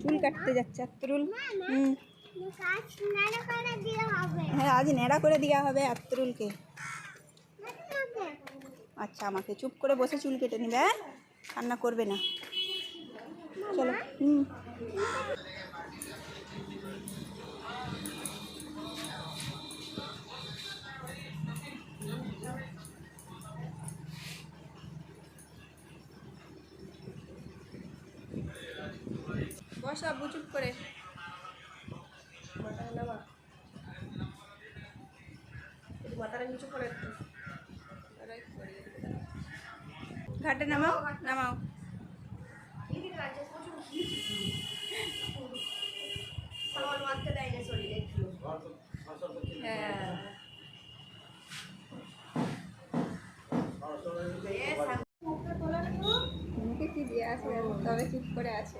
চুল কাটতে যাচ্ছে আত্রুল। হ্যাঁ, আজ ন্যাড়া করে দেওয়া হবে আত্রুলকে। আচ্ছা, আমাকে চুপ করে বসে চুল কেটে নিবে, হ্যাঁ, কান্না করবে না। চলো। বস আব্বু চুপ করে। মাথাটা নিচু করে একটু ঘাটে নামাও, নামাও। হ্যাঁ, মুখে কি দিয়ে আছে তবে চুপ করে আছে।